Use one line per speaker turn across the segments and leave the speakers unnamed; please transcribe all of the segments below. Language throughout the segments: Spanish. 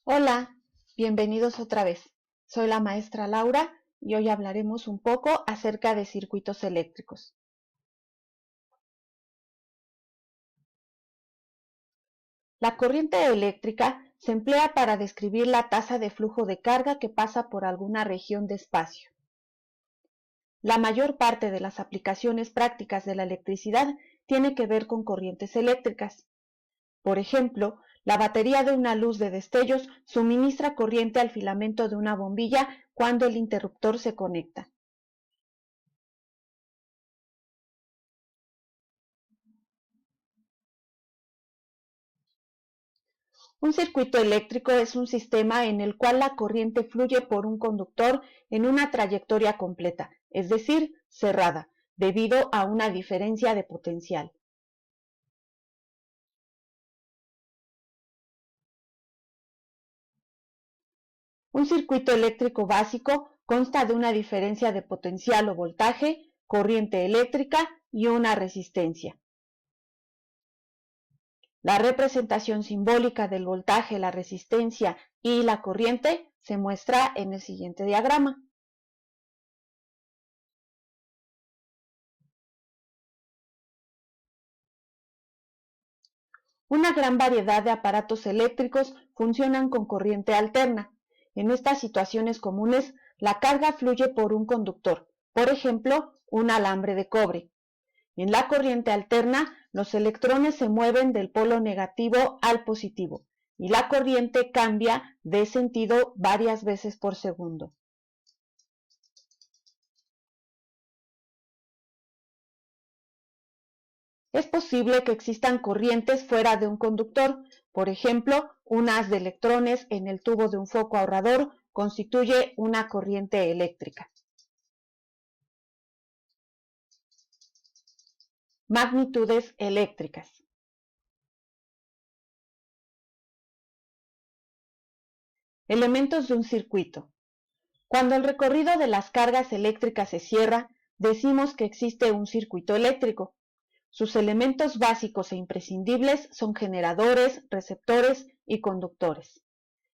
Hola, bienvenidos otra vez. Soy la maestra Laura y hoy hablaremos un poco acerca de circuitos eléctricos. La corriente eléctrica se emplea para describir la tasa de flujo de carga que pasa por alguna región de espacio. La mayor parte de las aplicaciones prácticas de la electricidad tiene que ver con corrientes eléctricas. Por ejemplo, la batería de una luz de destellos suministra corriente al filamento de una bombilla cuando el interruptor se conecta. Un circuito eléctrico es un sistema en el cual la corriente fluye por un conductor en una trayectoria completa, es decir, cerrada, debido a una diferencia de potencial. Un circuito eléctrico básico consta de una diferencia de potencial o voltaje, corriente eléctrica y una resistencia. La representación simbólica del voltaje, la resistencia y la corriente se muestra en el siguiente diagrama. Una gran variedad de aparatos eléctricos funcionan con corriente alterna. En estas situaciones comunes, la carga fluye por un conductor, por ejemplo, un alambre de cobre. En la corriente alterna, los electrones se mueven del polo negativo al positivo y la corriente cambia de sentido varias veces por segundo. Es posible que existan corrientes fuera de un conductor, por ejemplo, un haz de electrones en el tubo de un foco ahorrador constituye una corriente eléctrica. Magnitudes eléctricas. Elementos de un circuito. Cuando el recorrido de las cargas eléctricas se cierra, decimos que existe un circuito eléctrico. Sus elementos básicos e imprescindibles son generadores, receptores y conductores.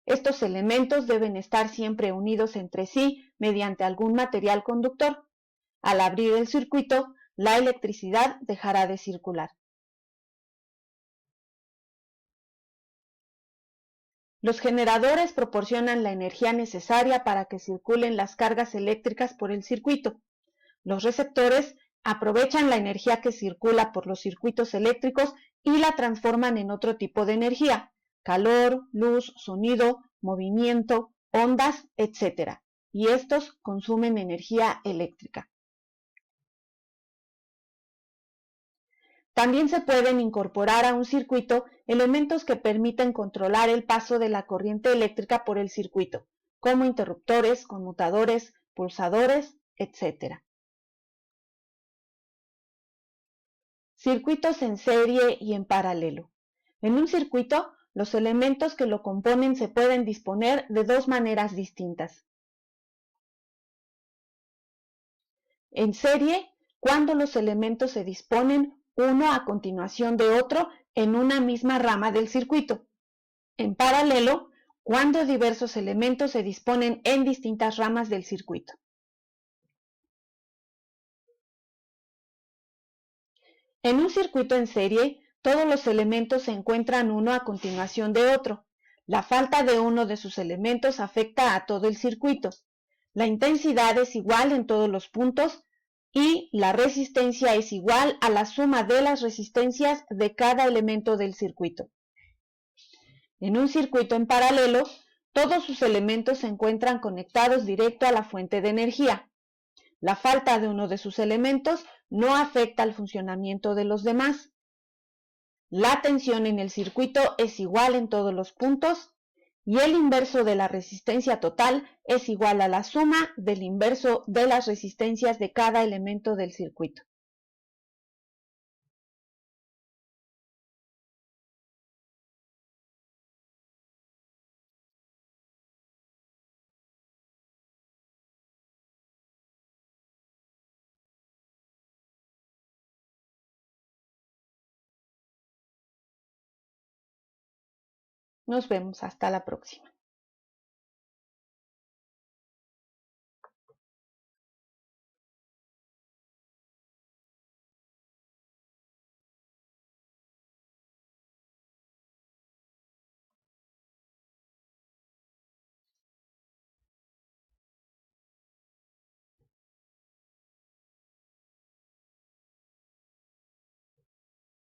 Estos elementos deben estar siempre unidos entre sí mediante algún material conductor. Al abrir el circuito, la electricidad dejará de circular. Los generadores proporcionan la energía necesaria para que circulen las cargas eléctricas por el circuito. Los receptores aprovechan la energía que circula por los circuitos eléctricos y la transforman en otro tipo de energía: calor, luz, sonido, movimiento, ondas, etc. Y estos consumen energía eléctrica. También se pueden incorporar a un circuito elementos que permiten controlar el paso de la corriente eléctrica por el circuito, como interruptores, conmutadores, pulsadores, etc. Circuitos en serie y en paralelo. En un circuito, los elementos que lo componen se pueden disponer de dos maneras distintas. En serie, cuando los elementos se disponen uno a continuación de otro en una misma rama del circuito. En paralelo, cuando diversos elementos se disponen en distintas ramas del circuito. En un circuito en serie, todos los elementos se encuentran uno a continuación de otro. La falta de uno de sus elementos afecta a todo el circuito. La intensidad es igual en todos los puntos y la resistencia es igual a la suma de las resistencias de cada elemento del circuito. En un circuito en paralelo, todos sus elementos se encuentran conectados directo a la fuente de energía. La falta de uno de sus elementos no afecta al funcionamiento de los demás. La tensión en el circuito es igual en todos los puntos y el inverso de la resistencia total es igual a la suma del inverso de las resistencias de cada elemento del circuito. Nos vemos hasta la próxima.